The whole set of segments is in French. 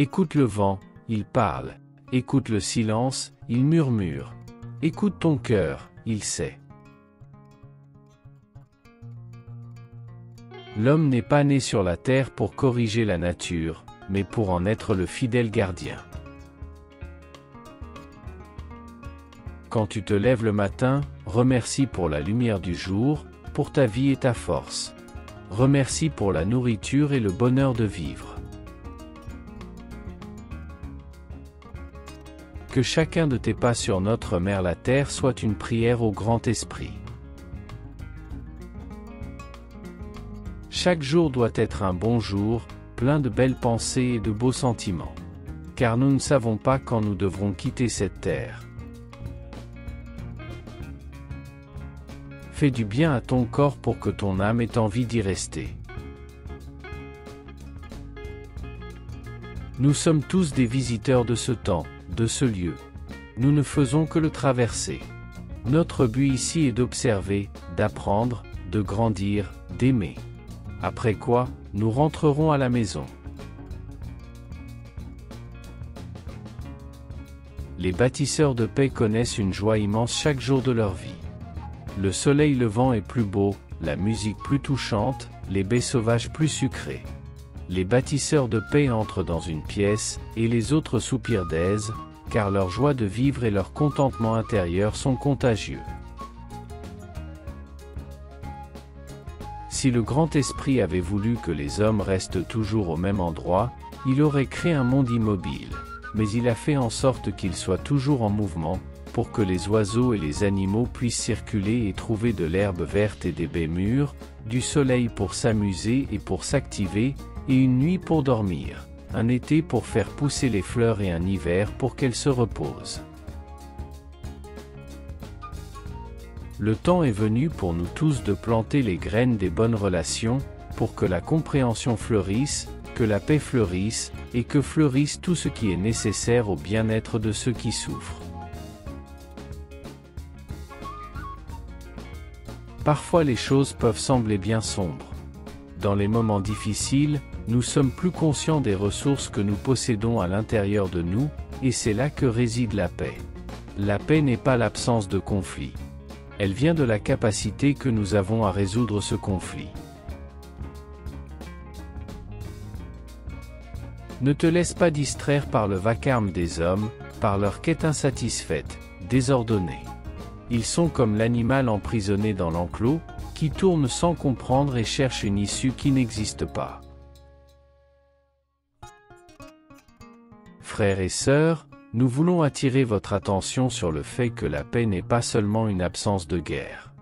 Écoute le vent, il parle. Écoute le silence, il murmure. Écoute ton cœur, il sait. L'homme n'est pas né sur la terre pour corriger la nature, mais pour en être le fidèle gardien. Quand tu te lèves le matin, remercie pour la lumière du jour, pour ta vie et ta force. Remercie pour la nourriture et le bonheur de vivre. Que chacun de tes pas sur notre mère la terre soit une prière au grand esprit. Chaque jour doit être un bon jour, plein de belles pensées et de beaux sentiments. Car nous ne savons pas quand nous devrons quitter cette terre. Fais du bien à ton corps pour que ton âme ait envie d'y rester. Nous sommes tous des visiteurs de ce temps, de ce lieu. Nous ne faisons que le traverser. Notre but ici est d'observer, d'apprendre, de grandir, d'aimer. Après quoi, nous rentrerons à la maison. Les bâtisseurs de paix connaissent une joie immense chaque jour de leur vie. Le soleil levant est plus beau, la musique plus touchante, les baies sauvages plus sucrées. Les bâtisseurs de paix entrent dans une pièce, et les autres soupirent d'aise, car leur joie de vivre et leur contentement intérieur sont contagieux. Si le grand esprit avait voulu que les hommes restent toujours au même endroit, il aurait créé un monde immobile, mais il a fait en sorte qu'il soit toujours en mouvement, pour que les oiseaux et les animaux puissent circuler et trouver de l'herbe verte et des baies mûres, du soleil pour s'amuser et pour s'activer, et une nuit pour dormir, un été pour faire pousser les fleurs et un hiver pour qu'elles se reposent. Le temps est venu pour nous tous de planter les graines des bonnes relations, pour que la compréhension fleurisse, que la paix fleurisse, et que fleurisse tout ce qui est nécessaire au bien-être de ceux qui souffrent. Parfois les choses peuvent sembler bien sombres. Dans les moments difficiles, nous sommes plus conscients des ressources que nous possédons à l'intérieur de nous, et c'est là que réside la paix. La paix n'est pas l'absence de conflit. Elle vient de la capacité que nous avons à résoudre ce conflit. Ne te laisse pas distraire par le vacarme des hommes, par leur quête insatisfaite, désordonnée. Ils sont comme l'animal emprisonné dans l'enclos, qui tourne sans comprendre et cherche une issue qui n'existe pas. Frères et sœurs, nous voulons attirer votre attention sur le fait que la paix n'est pas seulement une absence de guerre.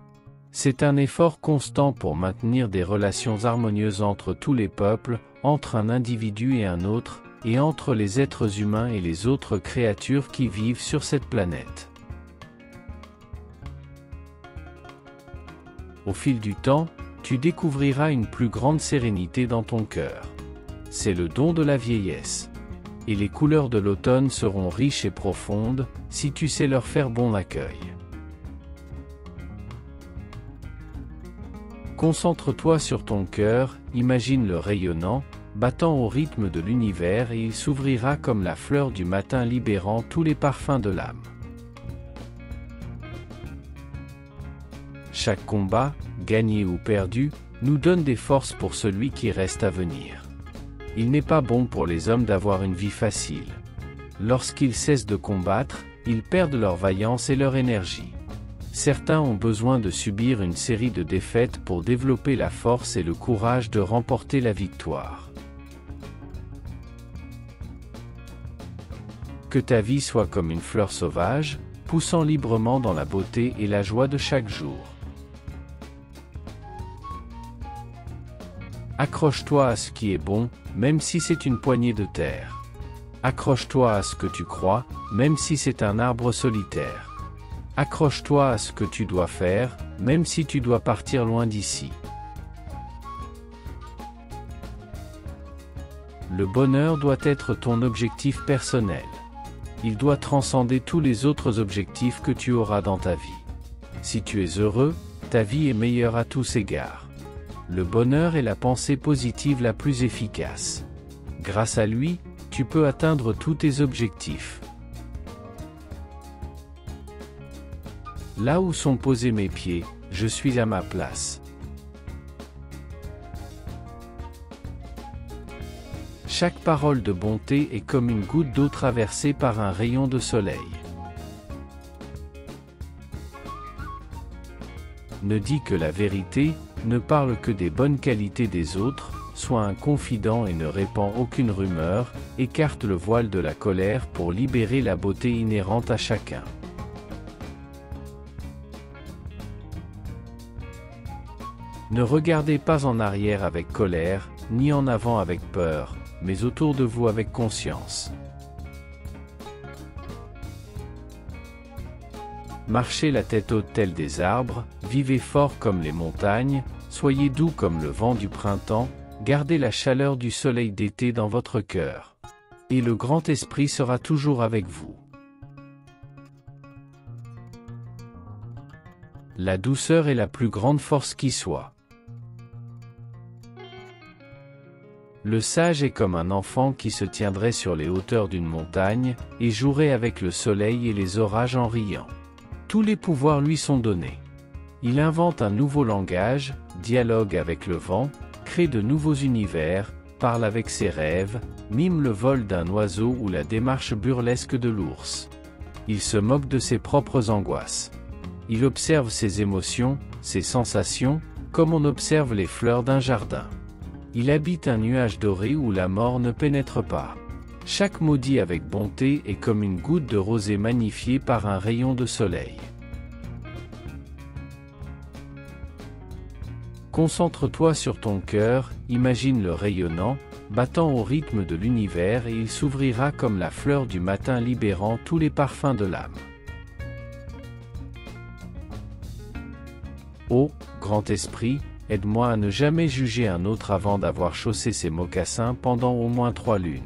C'est un effort constant pour maintenir des relations harmonieuses entre tous les peuples, entre un individu et un autre, et entre les êtres humains et les autres créatures qui vivent sur cette planète. Au fil du temps, tu découvriras une plus grande sérénité dans ton cœur. C'est le don de la vieillesse. Et les couleurs de l'automne seront riches et profondes, si tu sais leur faire bon accueil. Concentre-toi sur ton cœur, imagine-le rayonnant, battant au rythme de l'univers et il s'ouvrira comme la fleur du matin libérant tous les parfums de l'âme. Chaque combat, gagné ou perdu, nous donne des forces pour celui qui reste à venir. Il n'est pas bon pour les hommes d'avoir une vie facile. Lorsqu'ils cessent de combattre, ils perdent leur vaillance et leur énergie. Certains ont besoin de subir une série de défaites pour développer la force et le courage de remporter la victoire. Que ta vie soit comme une fleur sauvage, poussant librement dans la beauté et la joie de chaque jour. Accroche-toi à ce qui est bon, même si c'est une poignée de terre. Accroche-toi à ce que tu crois, même si c'est un arbre solitaire. Accroche-toi à ce que tu dois faire, même si tu dois partir loin d'ici. Le bonheur doit être ton objectif personnel. Il doit transcender tous les autres objectifs que tu auras dans ta vie. Si tu es heureux, ta vie est meilleure à tous égards. Le bonheur est la pensée positive la plus efficace. Grâce à lui, tu tu peux atteindre tous tes objectifs. Là où sont posés mes pieds, je suis à ma place. Chaque parole de bonté est comme une goutte d'eau traversée par un rayon de soleil. Ne dis que la vérité, ne parle que des bonnes qualités des autres, sois un confident et ne répands aucune rumeur, écarte le voile de la colère pour libérer la beauté inhérente à chacun. Ne regardez pas en arrière avec colère, ni en avant avec peur, mais autour de vous avec conscience. Marchez la tête haute telle des arbres, vivez fort comme les montagnes, soyez doux comme le vent du printemps, gardez la chaleur du soleil d'été dans votre cœur. Et le grand esprit sera toujours avec vous. La douceur est la plus grande force qui soit. Le sage est comme un enfant qui se tiendrait sur les hauteurs d'une montagne, et jouerait avec le soleil et les orages en riant. Tous les pouvoirs lui sont donnés. Il invente un nouveau langage, dialogue avec le vent, crée de nouveaux univers, parle avec ses rêves, mime le vol d'un oiseau ou la démarche burlesque de l'ours. Il se moque de ses propres angoisses. Il observe ses émotions, ses sensations, comme on observe les fleurs d'un jardin. Il habite un nuage doré où la mort ne pénètre pas. Chaque mot dit avec bonté est comme une goutte de rosée magnifiée par un rayon de soleil. Concentre-toi sur ton cœur, imagine-le rayonnant, battant au rythme de l'univers et il s'ouvrira comme la fleur du matin libérant tous les parfums de l'âme. Ô, grand esprit, aide-moi à ne jamais juger un autre avant d'avoir chaussé ses mocassins pendant au moins 3 lunes.